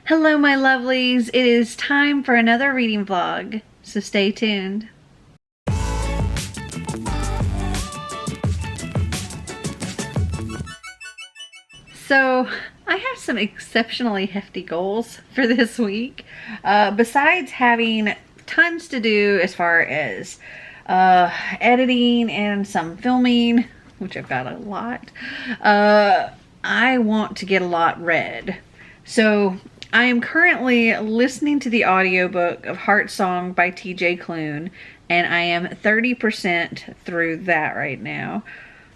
Hello, my lovelies. It is time for another reading vlog, so stay tuned. So, I have some exceptionally hefty goals for this week. Besides having tons to do as far as editing and some filming, which I've got a lot, I want to get a lot read. So, I am currently listening to the audiobook of Heart Song by TJ Klune, and I am 30% through that right now.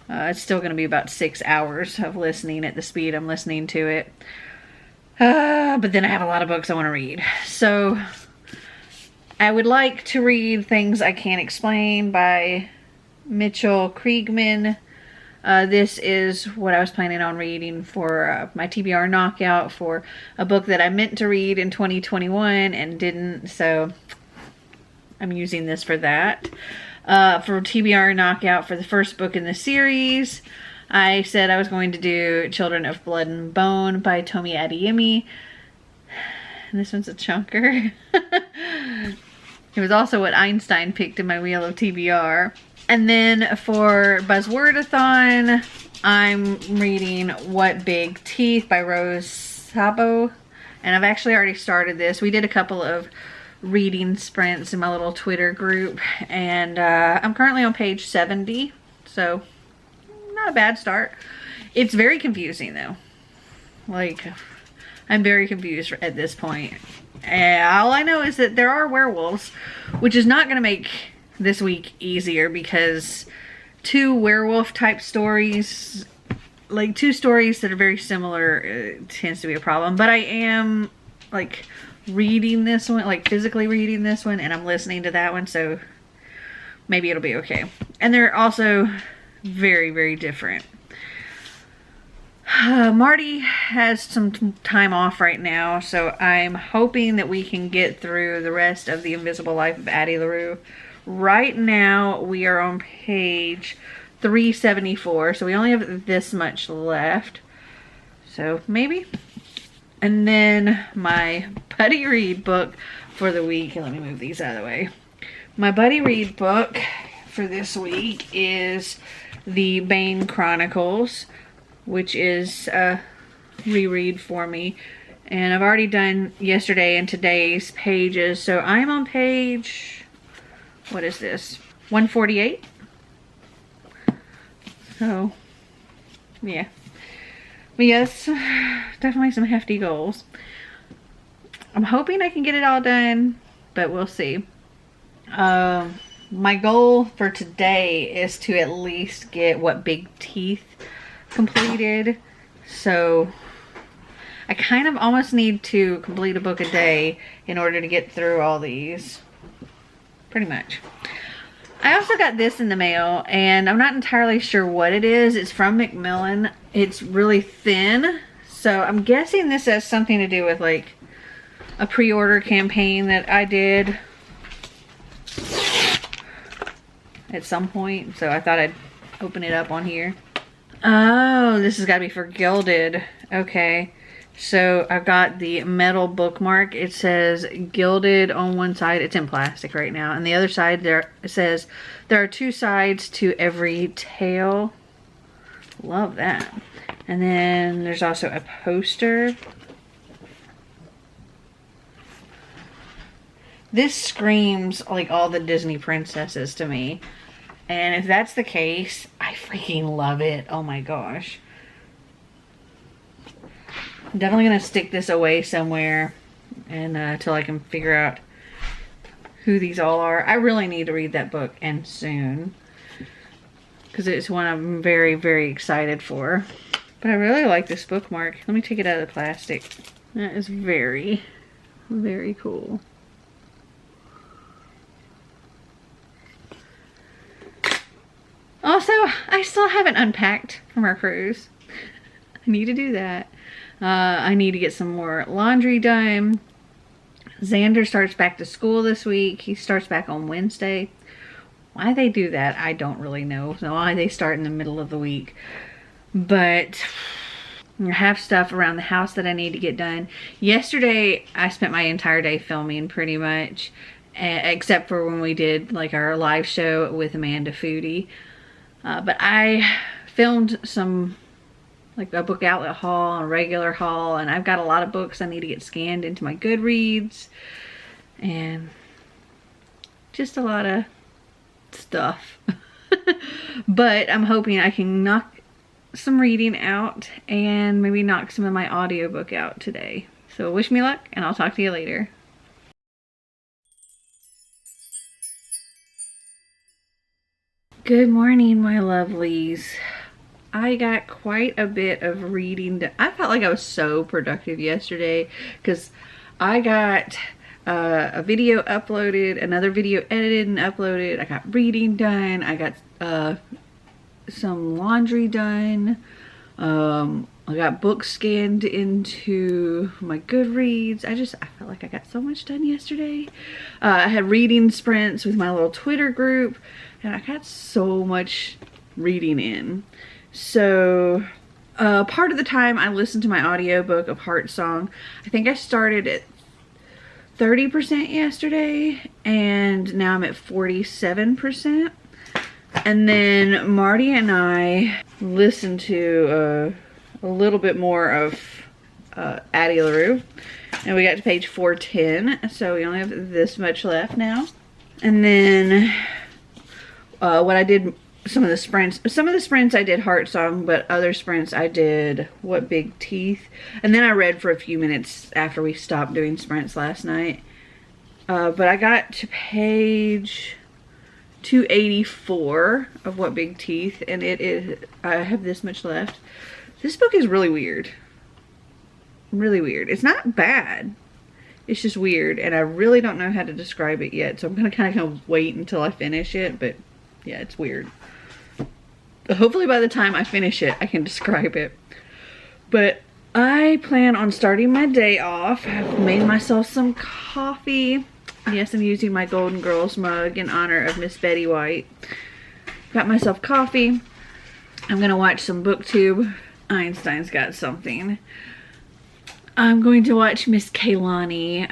It's still going to be about 6 hours of listening at the speed I'm listening to it. But then I have a lot of books I want to read. So I would like to read Things I Can't Explain by Mitchell Kriegman. This is what I was planning on reading for my TBR Knockout, for a book that I meant to read in 2021 and didn't. So I'm using this for that. For TBR Knockout, for the first book in the series, I said I was going to do Children of Blood and Bone by Tomi Adeyemi. And this one's a chunker. It was also what Einstein picked in my wheel of TBR. And then for Buzzwordathon, I'm reading What Big Teeth by Rose Sabo. And I've actually already started this. We did a couple of reading sprints in my little Twitter group, and I'm currently on page 70, so not a bad start. It's very confusing though. Like, I'm very confused at this point. All I know is that there are werewolves, which is not going to make this week easier, because two werewolf type stories, like two stories that are very similar, tends to be a problem. But I am like reading this one, like physically reading this one, and I'm listening to that one, so maybe it'll be okay. And they're also very, very different. Marty has some time off right now, so I'm hoping that we can get through the rest of The Invisible Life of Addie LaRue. Right now, we are on page 374, so we only have this much left. So maybe. And then my buddy read book for the week. Let me move these out of the way. My buddy read book for this week is The Bane Chronicles, which is a reread for me. And I've already done yesterday and today's pages. So I'm on page, what is this? 148? So, yeah. But yes, definitely some hefty goals. I'm hoping I can get it all done, but we'll see. My goal for today is to at least get What Big Teeth completed. So I kind of almost need to complete a book a day in order to get through all these. Pretty much. I also got this in the mail, and I'm not entirely sure what it is. It's from Macmillan. It's really thin, so I'm guessing this has something to do with like a pre-order campaign that I did at some point. So I thought I'd open it up on here. Oh, this has got to be for Gilded. Okay. So I've got the metal bookmark. It says Gilded on one side. It's in plastic right now. And the other side, there it says there are two sides to every tale. Love that. And then there's also a poster. This screams like all the Disney princesses to me. And if that's the case, I freaking love it. Oh my gosh. I'm definitely going to stick this away somewhere and until I can figure out who these all are. I really need to read that book, and soon, because it's one I'm very, very excited for. But I really like this bookmark. Let me take it out of the plastic. That is very, very cool. Also, I still haven't unpacked from our cruise. I need to do that. I need to get some more laundry done. Xander starts back to school this week. He starts back on Wednesday. Why they do that, I don't really know. Why they start in the middle of the week. But I have stuff around the house that I need to get done. Yesterday, I spent my entire day filming pretty much, except for when we did like our live show with Amanda Foodie. But I filmed some, like a book outlet haul, a regular haul, and I've got a lot of books I need to get scanned into my Goodreads, and just a lot of stuff. But I'm hoping I can knock some reading out and maybe knock some of my audiobook out today. So wish me luck, and I'll talk to you later. Good morning, my lovelies. I got quite a bit of reading done. I felt like I was so productive yesterday because I got a video uploaded, another video edited and uploaded. I got reading done. I got some laundry done. I got books scanned into my Goodreads. I felt like I got so much done yesterday. I had reading sprints with my little Twitter group, and I got so much reading in. So part of the time I listened to my audiobook of Heart Song. I think I started at 30% yesterday, and now I'm at 47%. And then Marty and I listened to a little bit more of Addie, LaRue, and we got to page 410, so we only have this much left now. And then what I did, some of the sprints I did Heart Song, but other sprints I did What Big Teeth. And then I read for a few minutes after we stopped doing sprints last night. But I got to page 284 of What Big Teeth, and I have this much left. This book is really weird. Really weird. It's not bad. It's just weird, and I really don't know how to describe it yet, so I'm gonna kind of wait until I finish it, but yeah, it's weird. Hopefully by the time I finish it, I can describe it. But I plan on starting my day off. I've made myself some coffee. Yes, I'm using my Golden Girls mug in honor of Miss Betty White. Got myself coffee. I'm gonna watch some BookTube. Einstein's Got Something. I'm going to watch Miss Kaylani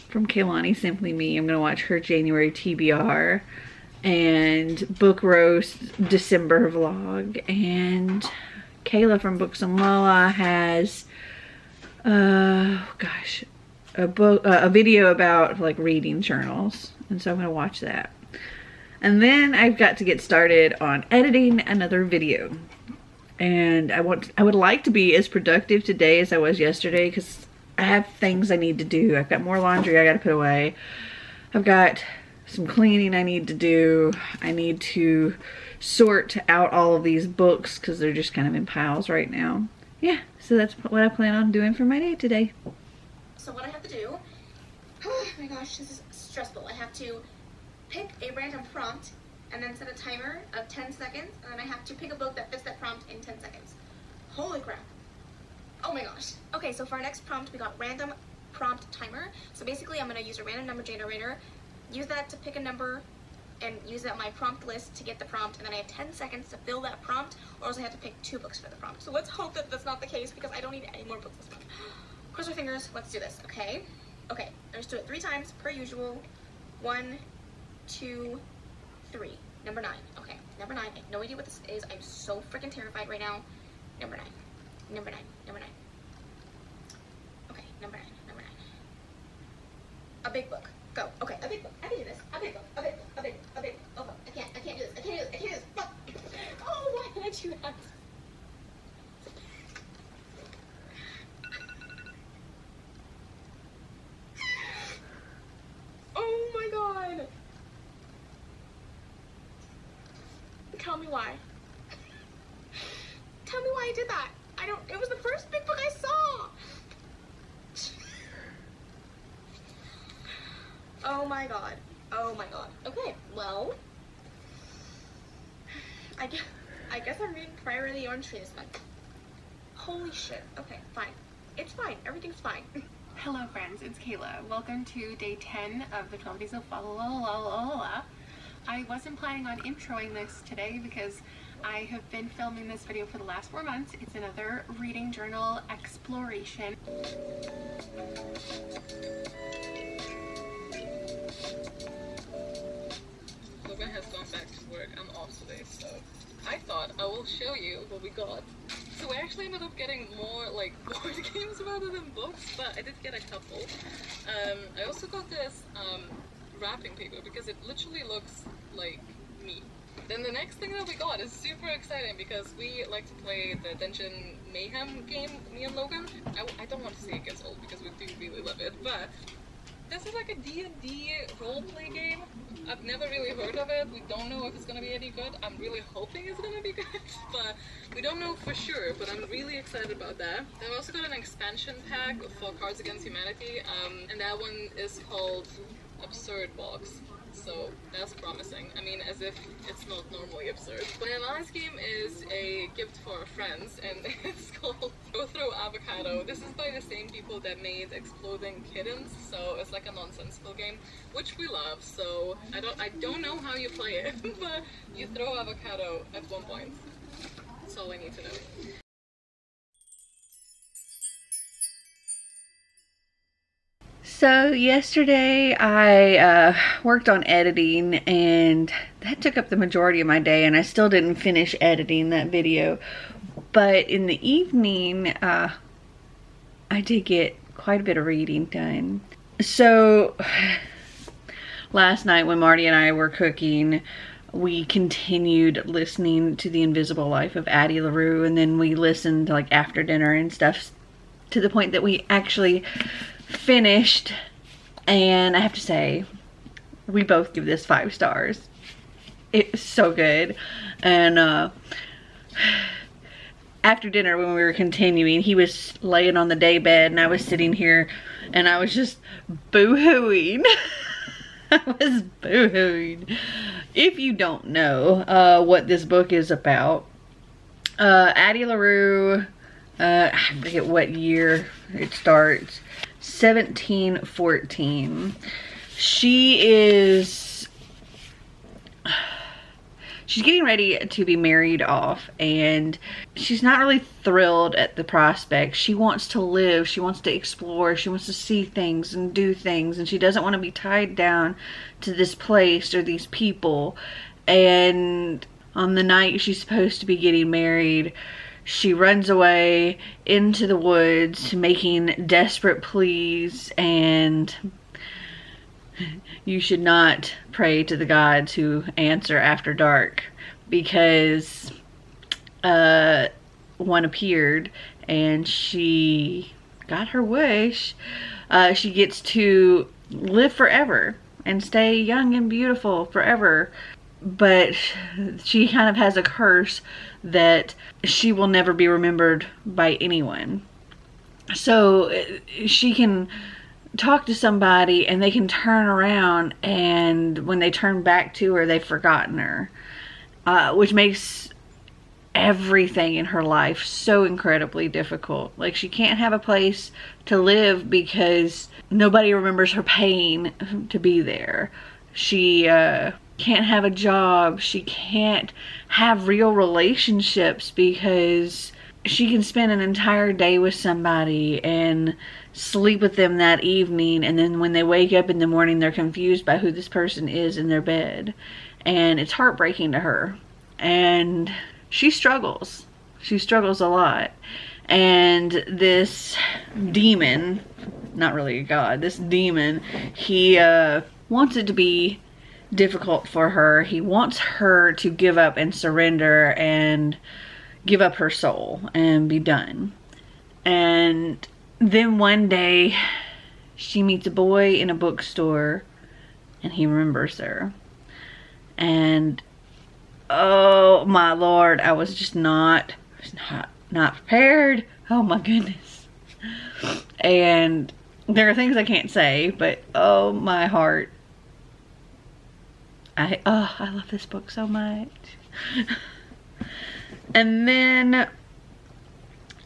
from Kaylani Simply Me. I'm gonna watch her January TBR and Book Roast December vlog. And Kayla from Books and Lola has gosh, a video about like reading journals, and so I'm gonna watch that. And then I've got to get started on editing another video, and I would like to be as productive today as I was yesterday, because I have things I need to do. I've got more laundry I gotta put away. I've got some cleaning I need to do. I need to sort out all of these books because they're just kind of in piles right now. Yeah, so that's what I plan on doing for my day today. So what I have to do, oh my gosh, this is stressful. I have to pick a random prompt and then set a timer of 10 seconds, and then I have to pick a book that fits that prompt in 10 seconds. Holy crap. Oh my gosh. Okay, so for our next prompt, we got random prompt timer. So basically I'm going to use a random number generator, use that to pick a number, and use that on my prompt list to get the prompt, and then I have 10 seconds to fill that prompt, or else I have to pick 2 books for the prompt. So let's hope that that's not the case, because I don't need any more books this month. Cross our fingers, let's do this, okay? Okay, let's do it 3 times per usual. 1, 2, 3. Number 9. Okay, number 9. I have no idea what this is. I'm so freaking terrified right now. Number 9. Number 9. Number 9. Okay, number 9. Number 9. A big book. Go. Okay, a big book. I can do this. A big book. A big book. A big book. A big book. Oh, I can't do this. I can't do this. I can't do this. Fuck. Oh, why did I do that? Oh my god. Tell me why. Tell me why I did that. It was the first big book I saw. Oh my god. Oh my god. Okay, well, I guess I'm reading Priory the Orange Tree this month. Holy shit. Okay, fine. It's fine. Everything's fine. Hello friends, it's Kayla. Welcome to day 10 of the 12 days of Fa La La La La La La. I wasn't planning on introing this today because I have been filming this video for the last 4 months. It's another reading journal exploration. Logan has gone back to work. I'm off today, so I thought I will show you what we got. So we actually ended up getting more like board games rather than books, but I did get a couple. I also got this wrapping paper because it literally looks like me. Then the next thing that we got is super exciting because we like to play the Dungeon Mayhem game, me and Logan. I don't want to say it gets old because we do really love it, but this is like a D&D roleplay game. I've never really heard of it. We don't know if it's gonna be any good. I'm really hoping it's gonna be good, but we don't know for sure, but I'm really excited about that. I've also got an expansion pack for Cards Against Humanity, and that one is called Absurd Box. So that's promising. I mean, as if it's not normally absurd. But the last game is a gift for our friends, and it's called Go Throw Avocado. This is by the same people that made Exploding Kittens, so it's like a nonsensical game, which we love. So I don't know how you play it, but you throw avocado at one point. That's all I need to know. So yesterday I worked on editing, and that took up the majority of my day, and I still didn't finish editing that video. But in the evening I did get quite a bit of reading done. So last night when Marty and I were cooking, we continued listening to The Invisible Life of Addie LaRue, and then we listened like after dinner and stuff to the point that we actually finished, and I have to say we both give this 5 stars. It's so good. And after dinner when we were continuing, he was laying on the day bed and I was sitting here and I was just boo-hooing. I was boo-hooing. If you don't know what this book is about, Addie LaRue, I forget what year it starts, 1714. She's getting ready to be married off, and she's not really thrilled at the prospect. She wants to live, she wants to explore, she wants to see things and do things, and she doesn't want to be tied down to this place or these people. And on the night she's supposed to be getting married, she runs away into the woods making desperate pleas, and you should not pray to the gods who answer after dark, because one appeared and she got her wish. She gets to live forever and stay young and beautiful forever. But she kind of has a curse that she will never be remembered by anyone. So she can talk to somebody and they can turn around, and when they turn back to her, they've forgotten her. Which makes everything in her life so incredibly difficult. Like, she can't have a place to live because nobody remembers her pain to be there. She can't have a job. She can't have real relationships because she can spend an entire day with somebody and sleep with them that evening, and then when they wake up in the morning, they're confused by who this person is in their bed, and it's heartbreaking to her. And she struggles. She struggles a lot. And this demon, not really a god, this demon, he wants it to be difficult for her. He wants her to give up and surrender and give up her soul and be done. And then one day she meets a boy in a bookstore and he remembers her. And oh my Lord, I was just not prepared. Oh my goodness. And there are things I can't say, but oh my heart. I love this book so much. And then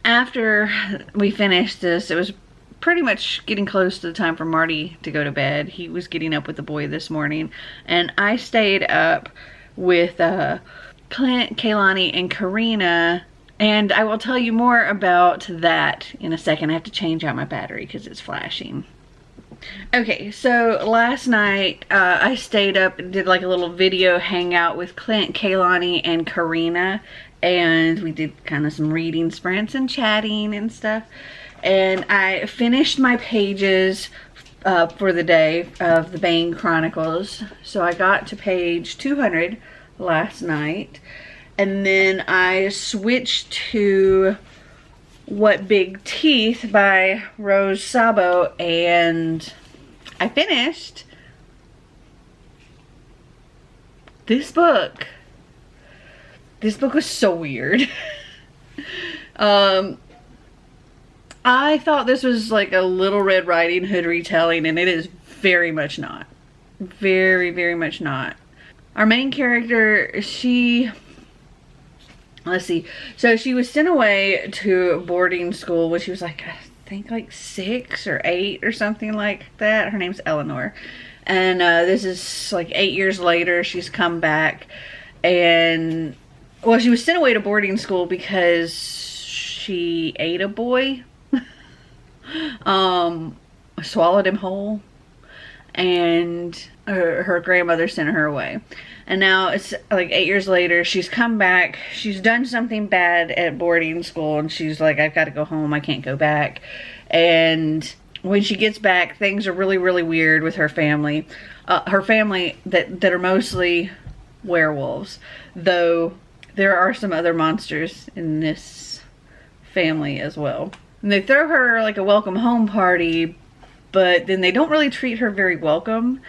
after we finished this, it was pretty much getting close to the time for Marty to go to bed. He was getting up with the boy this morning, and I stayed up with Clint, Kaylani, and Karina. And I will tell you more about that in a second. I have to change out my battery because it's flashing. Okay, so last night I stayed up and did like a little video hangout with Clint, Kaylani, and Karina. And we did kind of some reading sprints and chatting and stuff. And I finished my pages for the day of the Bane Chronicles. So I got to page 200 last night. And then I switched to What Big Teeth by Rose Sabo, and I finished this book. This book was so weird. I thought this was like a Little Red Riding Hood retelling, and it is very much not. Very, very much not. Our main character, let's see. So she was sent away to boarding school when she was like, I think like 6 or 8 or something like that. Her name's Eleanor. And this is like 8 years later. She's come back. And, well, she was sent away to boarding school because she ate a boy. Swallowed him whole. And her grandmother sent her away. And now it's like 8 years later, she's come back. She's done something bad at boarding school, and she's like, I've got to go home. I can't go back. And when she gets back, things are really, really weird with her family. Her family that are mostly werewolves, though there are some other monsters in this family as well. And they throw her like a welcome home party, but then they don't really treat her very welcome.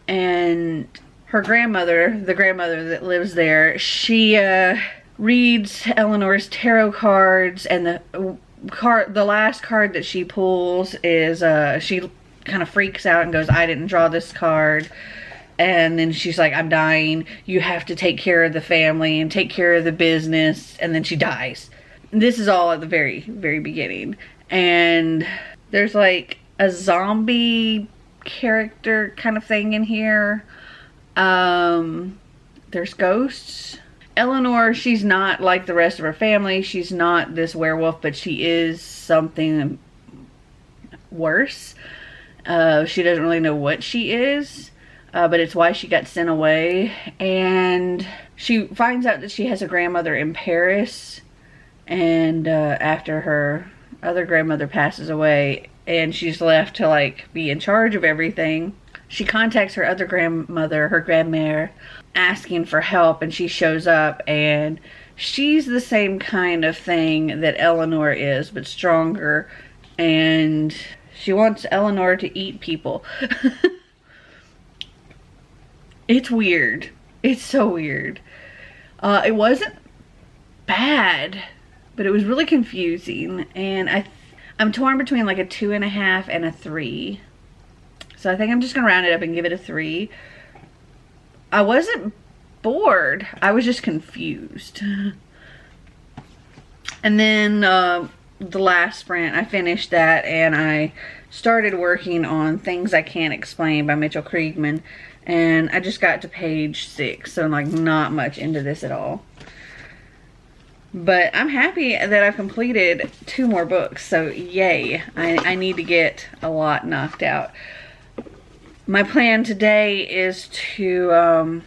And her grandmother, the grandmother that lives there, she reads Eleanor's tarot cards, and the last card that she pulls is she kind of freaks out and goes, I didn't draw this card. And then she's like, I'm dying. You have to take care of the family and take care of the business. And then she dies. This is all at the very, very beginning. And there's like a zombie character kind of thing in here. There's ghosts. Eleanor, she's not like the rest of her family. She's not this werewolf, but she is something worse. She doesn't really know what she is, but it's why she got sent away. And she finds out that she has a grandmother in Paris, and after her other grandmother passes away, and she's left to like be in charge of everything, she contacts her other grandmother, her grandmère, asking for help, and she shows up, and she's the same kind of thing that Eleanor is, but stronger, and she wants Eleanor to eat people. It's weird. It's so weird. It wasn't bad, but it was really confusing, and I'm torn between like a 2.5 and a 3. So I think I'm just going to round it up and give it a 3. I wasn't bored. I was just confused. And then the last sprint, I finished that, and I started working on Things I Can't Explain by Mitchell Kriegman. And I just got to page 6, so like not much into this at all. But I'm happy that I've completed 2 more books, so yay. I need to get a lot knocked out. My plan today is to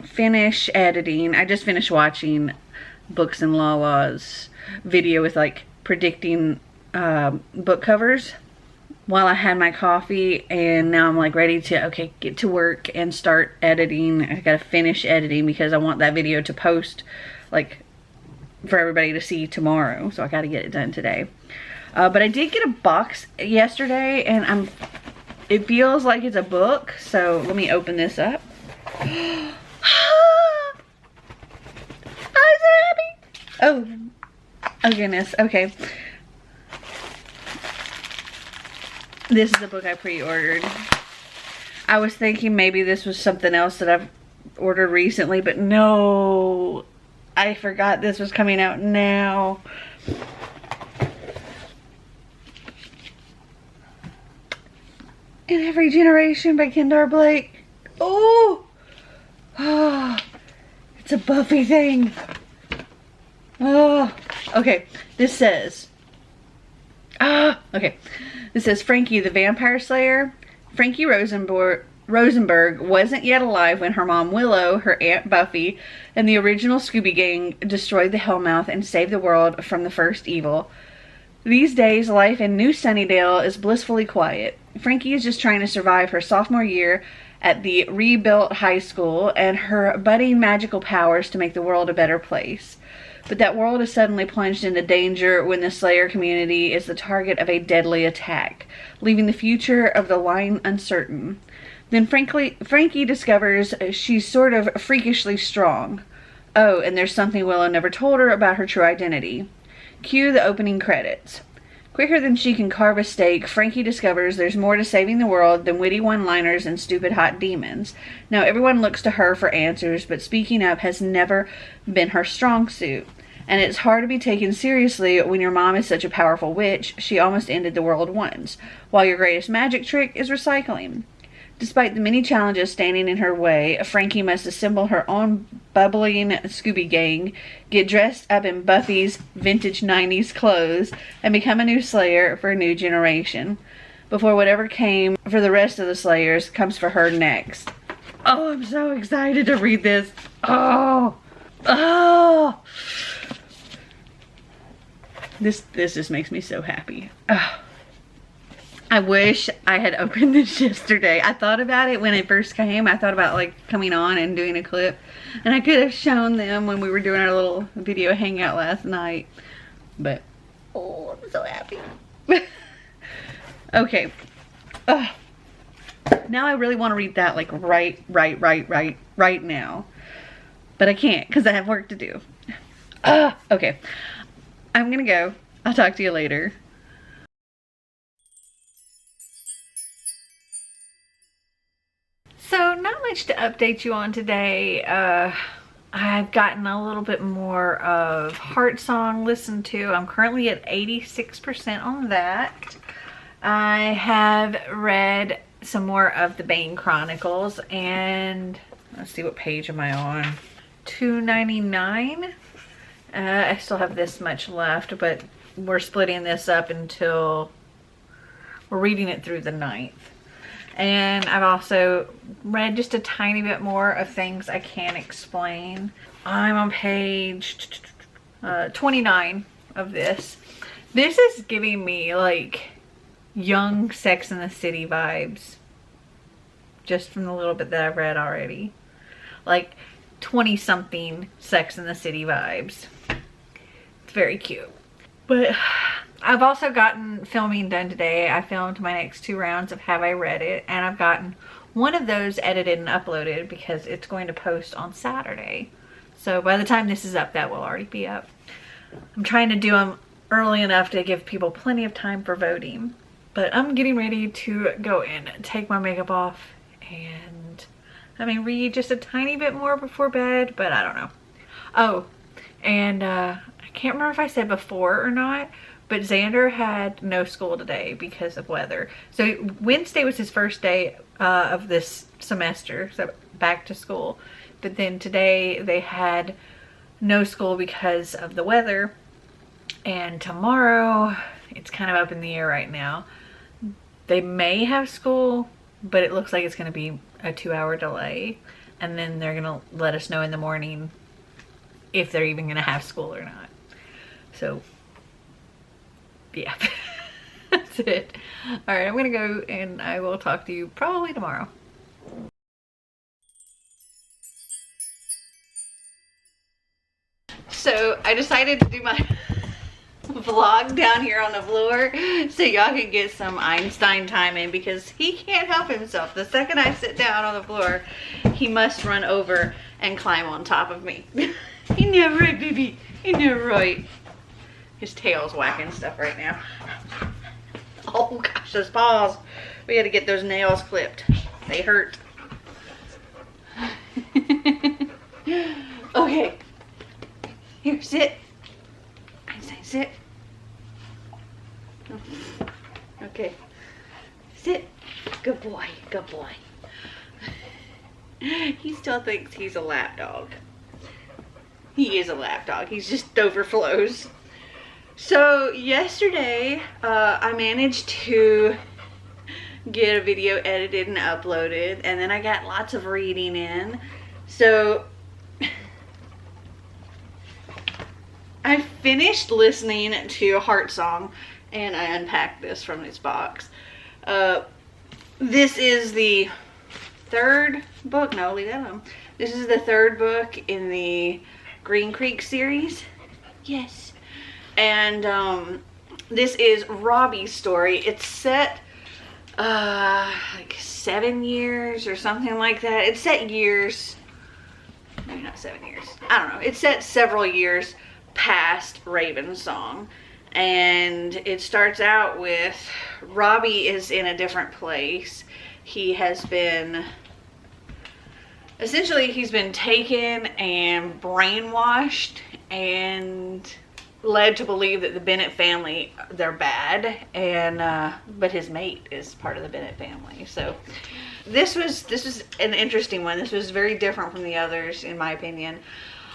finish editing. I just finished watching Books and Lala's video with like predicting book covers while I had my coffee, and now I'm like ready to get to work and start editing. I gotta finish editing because I want that video to post like for everybody to see tomorrow, so I gotta get it done today. But I did get a box yesterday, and it feels like it's a book, so let me open this up. I'm so happy. Oh goodness, okay. This is the book I pre-ordered. I was thinking maybe this was something else that I've ordered recently, but no, I forgot this was coming out now. In Every Generation by Kendar Blake. Oh, it's It's a Buffy thing. Oh, okay. This says, okay. This says Frankie the Vampire Slayer. Frankie Rosenberg wasn't yet alive when her mom Willow, her Aunt Buffy, and the original Scooby Gang destroyed the Hellmouth and saved the world from the first evil. These days, life in New Sunnydale is blissfully quiet. Frankie is just trying to survive her sophomore year at the rebuilt high school and her budding magical powers to make the world a better place. But that world is suddenly plunged into danger when the Slayer community is the target of a deadly attack, leaving the future of the line uncertain. Then Frankie discovers she's sort of freakishly strong. Oh, and there's something Willow never told her about her true identity. Cue the opening credits. Quicker than she can carve a steak, Frankie discovers there's more to saving the world than witty one-liners and stupid hot demons. Now everyone looks to her for answers, but speaking up has never been her strong suit. And it's hard to be taken seriously when your mom is such a powerful witch, she almost ended the world once, while your greatest magic trick is recycling. Despite the many challenges standing in her way, Frankie must assemble her own bubbling Scooby Gang, get dressed up in Buffy's vintage 90s clothes, and become a new Slayer for a new generation, before whatever came for the rest of the Slayers comes for her next. Oh, I'm so excited to read this. Oh! This just makes me so happy. Oh. I wish I had opened this yesterday. I thought about it when it first came. I thought about like coming on and doing a clip. And I could have shown them when we were doing our little video hangout last night. But, oh, I'm so happy. Okay. Now I really want to read that like right now. But I can't because I have work to do. Okay. I'm gonna go. I'll talk to you later. So, not much to update you on today. I've gotten a little bit more of Heart Song listened to. I'm currently at 86% on that. I have read some more of the Bane Chronicles, and let's see, what page am I on? 299. I still have this much left, but we're splitting this up until we're reading it through the 9th. And I've also read just a tiny bit more of Things I Can't Explain. I'm on page 29 of this. This is giving me like young Sex and the City vibes. Just from the little bit that I've read already. Like 20-something Sex and the City vibes. It's very cute. But I've also gotten filming done today. I filmed my next 2 rounds of Have I Read It, and I've gotten one of those edited and uploaded because it's going to post on Saturday. So by the time this is up, that will already be up. I'm trying to do them early enough to give people plenty of time for voting. But I'm getting ready to go and take my makeup off and I may read just a tiny bit more before bed, but I don't know. Oh, and I can't remember if I said before or not, but Xander had no school today because of weather. So Wednesday was his first day of this semester, so back to school. But then today they had no school because of the weather. And tomorrow, it's kind of up in the air right now. They may have school, but it looks like it's going to be a 2-hour delay. And then they're going to let us know in the morning if they're even going to have school or not. So, yeah, that's it. All right, I'm going to go and I will talk to you probably tomorrow. So I decided to do my vlog down here on the floor so y'all can get some Einstein time in because he can't help himself. The second I sit down on the floor, he must run over and climb on top of me. He never right, baby. He never right. His tail's whacking stuff right now. Oh gosh, those paws. We gotta get those nails clipped. They hurt. Okay. Here, sit. Einstein, sit. Okay. Sit. Good boy. Good boy. He still thinks he's a lap dog. He is a lap dog. He's just overflows. So yesterday, I managed to get a video edited and uploaded, and then I got lots of reading in. So I finished listening to Heart Song, and I unpacked this from its box. This is the third book. No, leave that alone. This is the third book in the Green Creek series. Yes. And this is Robbie's story. It's set like 7 years or something like that. It's set years. Maybe not 7 years. I don't know. It's set several years past Raven's Song. And it starts out with Robbie is in a different place. He has been, essentially he's been taken and brainwashed and led to believe that the Bennett family, they're bad, and but his mate is part of the Bennett family. So this was an interesting one. This was very different from the others, in my opinion.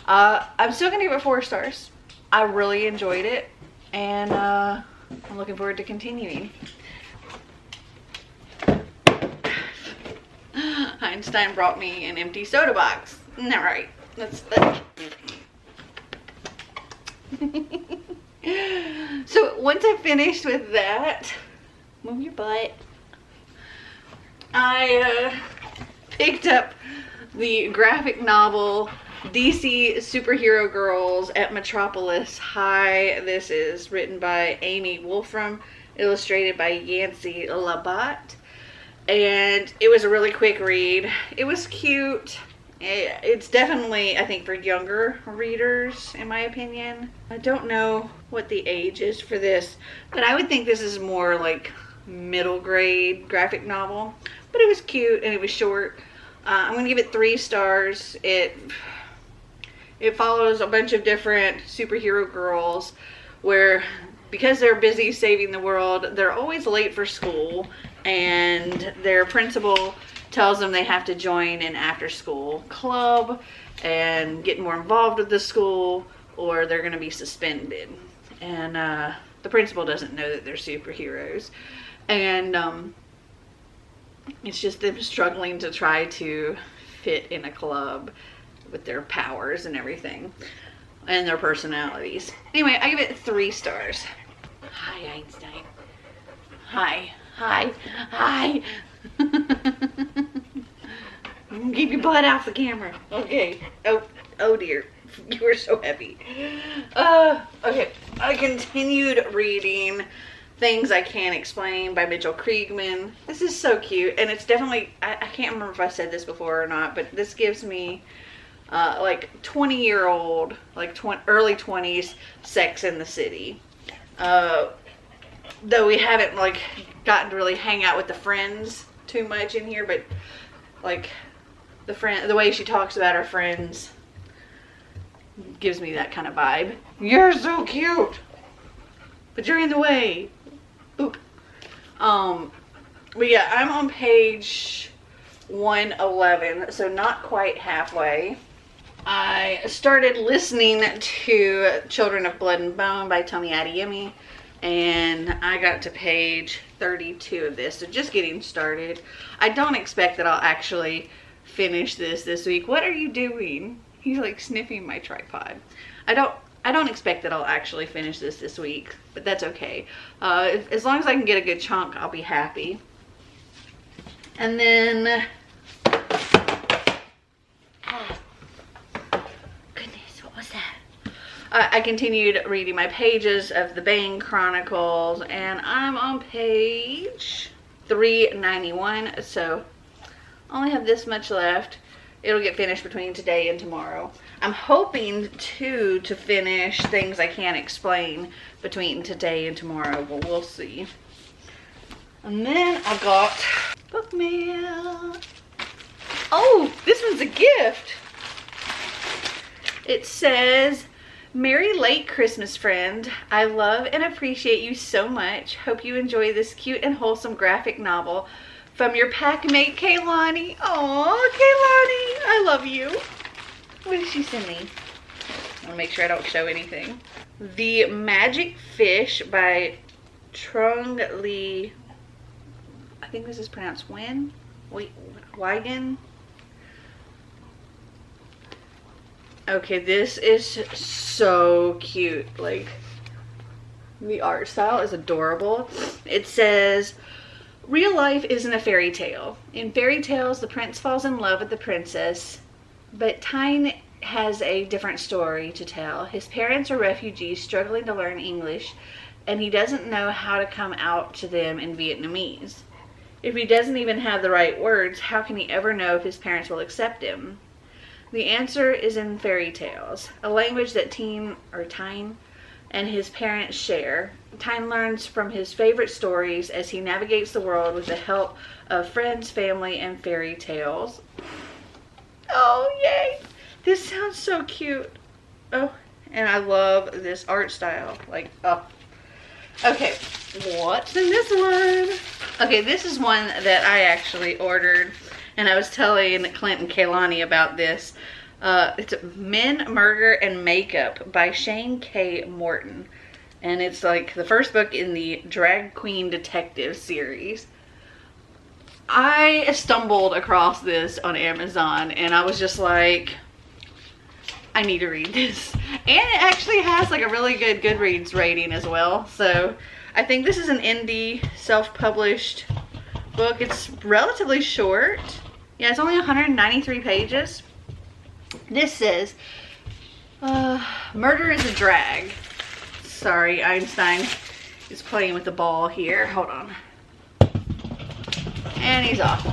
I'm still gonna give it 4 stars. I really enjoyed it, and I'm looking forward to continuing. Einstein brought me an empty soda box. All right, let's So once I finished with that, move your butt, I picked up the graphic novel DC Superhero Girls at Metropolis High. This is written by Amy Wolfram, illustrated by Yancey Labatt, and it was a really quick read. It was cute. It's definitely, I think, for younger readers, in my opinion. I don't know what the age is for this, but I would think this is more like middle grade graphic novel. But it was cute and it was short. I'm going to give it 3 stars. It follows a bunch of different superhero girls where, because they're busy saving the world, they're always late for school, and their principal tells them they have to join an after-school club and get more involved with the school, or they're going to be suspended. And the principal doesn't know that they're superheroes. And it's just them struggling to try to fit in a club with their powers and everything, and their personalities. Anyway, I give it 3 stars. Hi, Einstein. Hi. Hi. Hi. Keep your butt off the camera. Okay. Oh dear. You were so heavy. Okay. I continued reading Things I Can't Explain by Mitchell Kriegman. This is so cute, and it's definitely, I can't remember if I said this before or not, but this gives me like 20-year-old, like early 20s Sex in the City. Though we haven't like gotten to really hang out with the friends too much in here, but like the way she talks about her friends gives me that kind of vibe. You're so cute, but you're in the way. Boop. But yeah, I'm on page 111, so not quite halfway. I started listening to Children of Blood and Bone by Tony Adeyemi, and I got to page 32 of this, so just getting started. I don't expect that I'll actually finish this week. What are you doing? He's like sniffing my tripod. I don't expect that I'll actually finish this week, but that's okay. As long as I can get a good chunk, I'll be happy. And then, oh, goodness, what was that? I continued reading my pages of the Bane Chronicles, and I'm on page 391, so I only have this much left. It'll get finished between today and tomorrow. I'm hoping to finish Things I Can't Explain between today and tomorrow, but we'll see. And then I got book mail. Oh, this one's a gift. It says, "Merry late Christmas, friend. I love and appreciate you so much. Hope you enjoy this cute and wholesome graphic novel from your packmate, Kaylani." Aw, Kaylani, I love you. What did she send me? I want to make sure I don't show anything. The Magic Fish by Trung Lee. I think this is pronounced Win. Wait, Wigan. Okay, this is so cute. Like, the art style is adorable. It says, real life isn't a fairy tale. In fairy tales, the prince falls in love with the princess, but Tyne has a different story to tell. His parents are refugees struggling to learn English, and he doesn't know how to come out to them in Vietnamese. If he doesn't even have the right words, how can he ever know if his parents will accept him? The answer is in fairy tales, a language that Tyne and his parents share. Tyne learns from his favorite stories as he navigates the world with the help of friends, family, and fairy tales. Oh, yay! This sounds so cute. Oh, and I love this art style. Like, oh. Okay, what's in this one? Okay, this is one that I actually ordered, and I was telling Clint and Kaylani about this. It's Men, Murder, and Makeup by Shane K. Morton. And it's like the first book in the Drag Queen Detective series. I stumbled across this on Amazon, and I was just like, I need to read this. And it actually has like a really good Goodreads rating as well. So I think this is an indie self-published book. It's relatively short. Yeah, it's only 193 pages. This says, murder is a drag. Sorry, Einstein is playing with the ball here. Hold on. And he's off.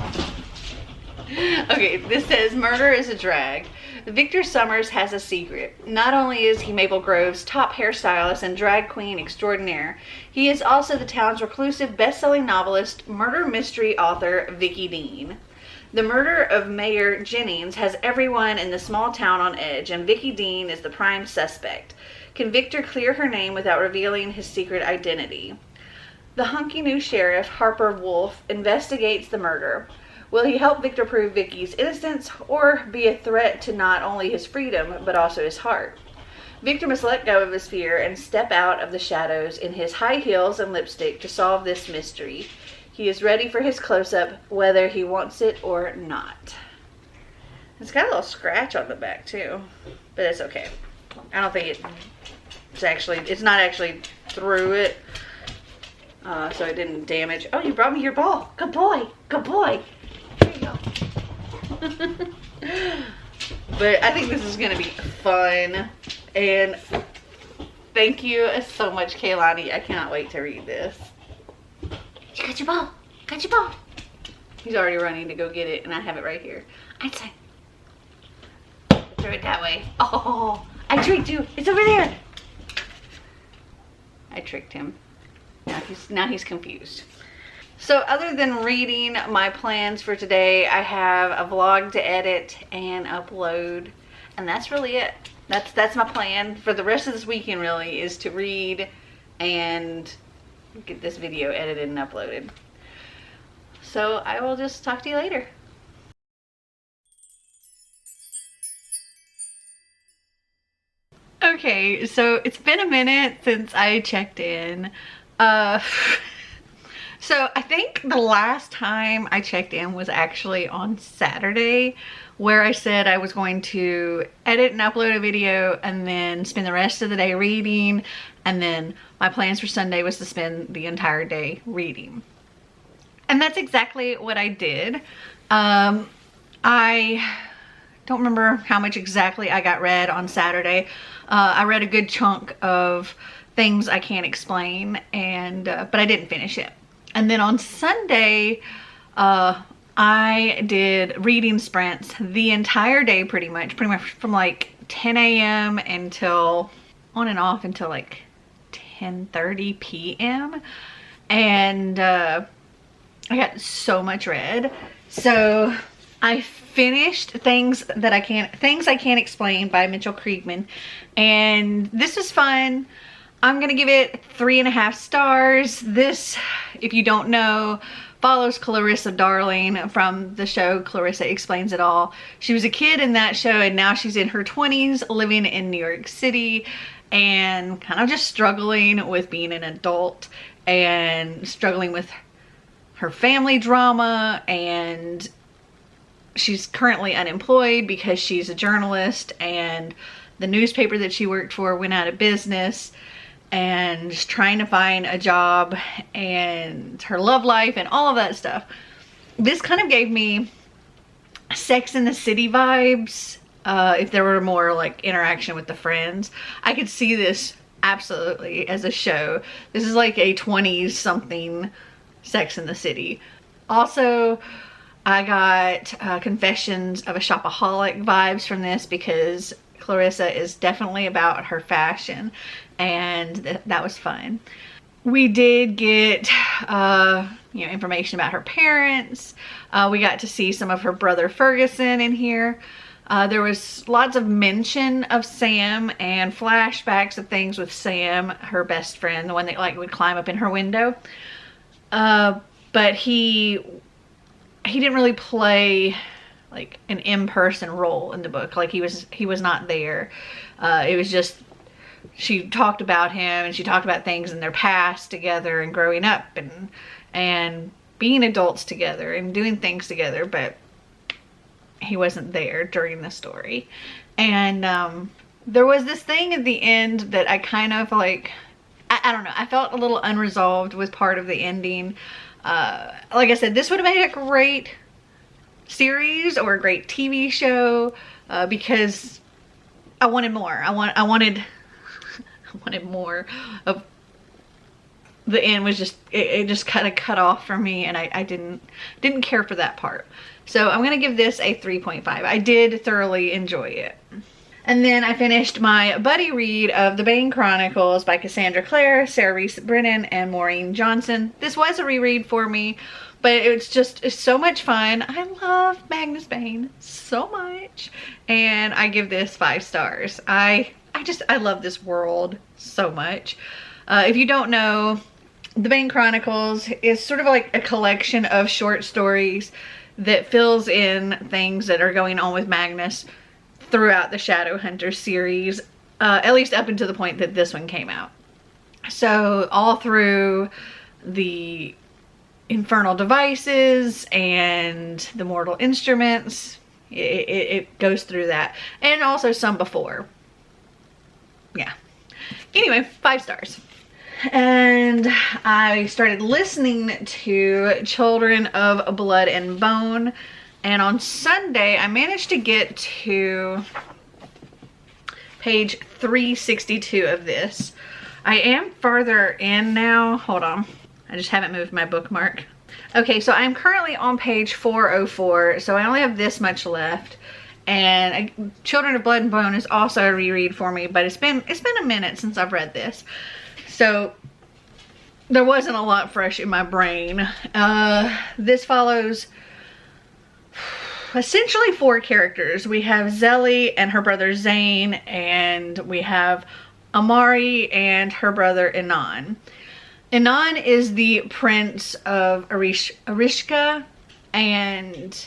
Okay, this says, murder is a drag. Victor Summers has a secret. Not only is he Maple Grove's top hairstylist and drag queen extraordinaire, he is also the town's reclusive best-selling novelist, murder mystery author Vicky Dean. The murder of Mayor Jennings has everyone in the small town on edge, and Vicky Dean is the prime suspect. Can Victor clear her name without revealing his secret identity? The hunky new sheriff, Harper Wolf, investigates the murder. Will he help Victor prove Vicky's innocence, or be a threat to not only his freedom, but also his heart? Victor must let go of his fear and step out of the shadows in his high heels and lipstick to solve this mystery. He is ready for his close-up, whether he wants it or not. It's got a little scratch on the back, too. But it's okay. I don't think it's not actually through it. So it didn't damage. Oh, you brought me your ball. Good boy. Good boy. Here you go. But I think this is going to be fun. And thank you so much, Kaylani. I cannot wait to read this. You got your ball. Got your ball. He's already running to go get it, and I have it right here. I'd say, throw it that way. Oh, I tricked you. It's over there. I tricked him. Now he's confused. So other than reading my plans for today, I have a vlog to edit and upload, and that's really it. That's my plan for the rest of this weekend, really, is to read and get this video edited and uploaded. So I will just talk to you later. Okay, so it's been a minute since I checked in. So I think the last time I checked in was actually on Saturday, where I said I was going to edit and upload a video and then spend the rest of the day reading, and then my plans for Sunday was to spend the entire day reading. And that's exactly what I did. I don't remember how much exactly I got read on Saturday. I read a good chunk of things I can't explain, and but I didn't finish it. And then on Sunday, I did reading sprints the entire day, pretty much from like 10 a.m. until on and off until like 10:30 p.m. And I got so much read. So I finished Things I Can't Explain by Mitchell Kriegman, and this was fun. I'm gonna give it 3.5 stars. This, if you don't know, follows Clarissa Darling from the show Clarissa Explains It All. She was a kid in that show, and now she's in her 20s living in New York City and kind of just struggling with being an adult and struggling with her family drama, and she's currently unemployed because she's a journalist and the newspaper that she worked for went out of business, and just trying to find a job and her love life and all of that stuff. This kind of gave me Sex and the City vibes. If there were more like interaction with the friends, I could see this absolutely as a show. This is like a 20s something Sex and the City. Also, I got Confessions of a Shopaholic vibes from this because Clarissa is definitely about her fashion, and that was fun. We did get information about her parents. We got to see some of her brother Ferguson in here. There was lots of mention of Sam and flashbacks of things with Sam, her best friend, the one that like would climb up in her window. But he didn't really play like an in-person role in the book. Like he was not there. It was just, she talked about him and she talked about things in their past together and growing up and being adults together and doing things together, but he wasn't there during the story. And there was this thing at the end that I kind of like, I don't know, I felt a little unresolved with part of the ending. Like I said, this would have made a great series or a great TV show because I wanted more. I wanted more of the end. Was just it just kind of cut off for me, and I didn't care for that part. So I'm gonna give this a 3.5. I did thoroughly enjoy it. And then I finished my buddy read of The Bane Chronicles by Cassandra Clare, Sarah Reese Brennan, and Maureen Johnson. This was a reread for me, but it's so much fun. I love Magnus Bane so much, and I give this 5 stars. I love this world so much. If you don't know, The Bane Chronicles is sort of like a collection of short stories that fills in things that are going on with Magnus throughout the Shadowhunter series, at least up until the point that this one came out. So all through the Infernal Devices and the Mortal Instruments, it goes through that, and also some before. Yeah. Anyway, 5 stars. And I started listening to Children of Blood and Bone, and on Sunday I managed to get to page 362 of this. I am farther in now. Hold on. I just haven't moved my bookmark. Okay, so I'm currently on page 404, so I only have this much left. And Children of Blood and Bone is also a reread for me, but it's been a minute since I've read this. So there wasn't a lot fresh in my brain. This follows essentially 4 characters. We have Zelly and her brother Zane, and we have Amari and her brother Inan. Inan is the prince of Arishka, and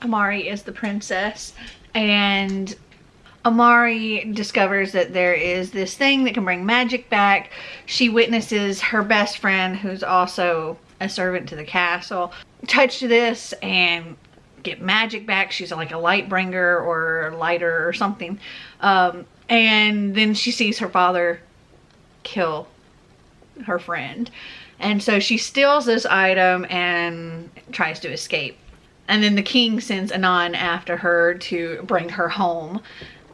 Amari is the princess. And Amari discovers that there is this thing that can bring magic back. She witnesses her best friend, who's also a servant to the castle, touch this and get magic back. She's like a light bringer or lighter or something. And then she sees her father kill her friend. And so she steals this item and tries to escape. And then the king sends Anon after her to bring her home.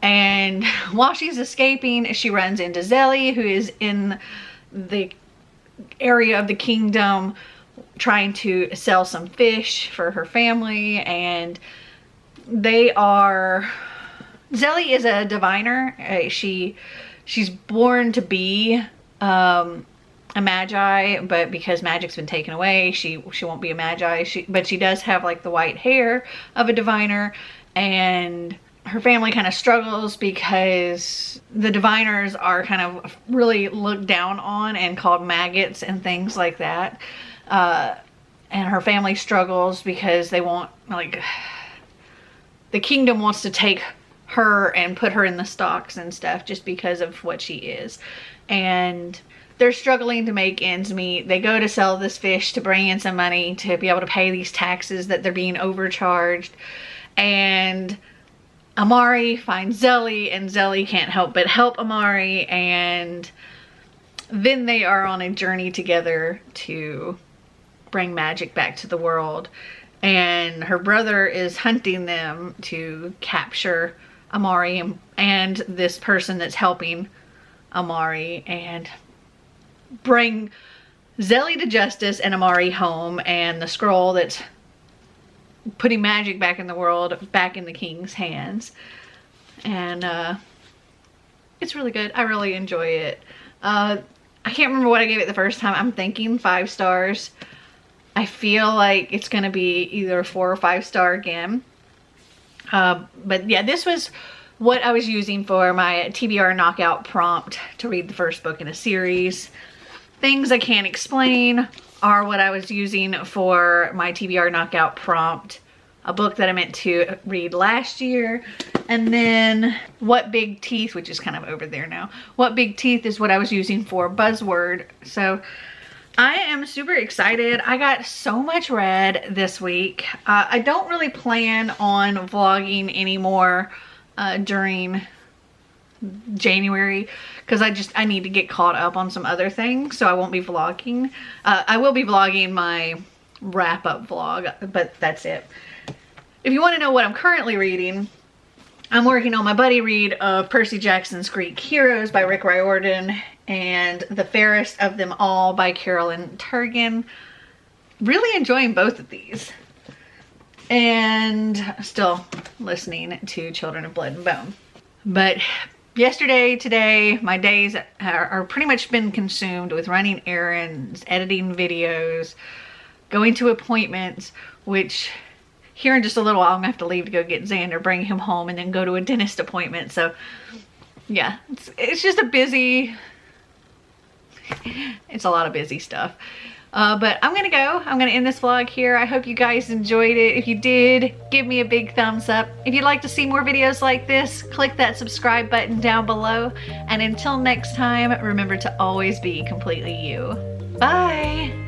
And while she's escaping, she runs into Zelly, who is in the area of the kingdom trying to sell some fish for her family. And Zelly is a diviner. She's born to be a magi, but because magic's been taken away, she won't be a magi. But she does have like the white hair of a diviner, and her family kind of struggles because the diviners are kind of really looked down on and called maggots and things like that. and her family struggles because they want, like, the kingdom wants to take her and put her in the stocks and stuff just because of what she is. And they're struggling to make ends meet. They go to sell this fish to bring in some money to be able to pay these taxes that they're being overcharged. And Amari finds Zelly, and Zelly can't help but help Amari, and then they are on a journey together to bring magic back to the world. And her brother is hunting them to capture Amari and this person that's helping Amari, and bring Zelly to justice and Amari home, and the scroll that's putting magic back in the world back in the king's hands. And it's really good. I really enjoy it. I can't remember what I gave it the first time. I'm thinking 5 stars. I feel like it's gonna be either 4 or 5 star again. But yeah, this was what I was using for my TBR Knockout prompt to read the first book in a series. Things I can't explain are what I was using for my TBR Knockout prompt, a book that I meant to read last year. And then What Big Teeth, which is kind of over there now. What Big Teeth is what I was using for Buzzword. So I am super excited. I got so much read this week. I don't really plan on vlogging anymore during January, because I need to get caught up on some other things, so I won't be vlogging. I will be vlogging my wrap-up vlog, but that's it. If you want to know what I'm currently reading, I'm working on my buddy read of Percy Jackson's Greek Heroes by Rick Riordan and The Fairest of Them All by Carolyn Turgan. Really enjoying both of these. And still listening to Children of Blood and Bone. But yesterday, today, my days are pretty much been consumed with running errands, editing videos, going to appointments, which here in just a little while I'm gonna have to leave to go get Xander, bring him home, and then go to a dentist appointment. So yeah, it's just a busy, it's a lot of busy stuff. But I'm gonna go. I'm gonna end this vlog here. I hope you guys enjoyed it. If you did, give me a big thumbs up. If you'd like to see more videos like this, click that subscribe button down below. And until next time, remember to always be completely you. Bye!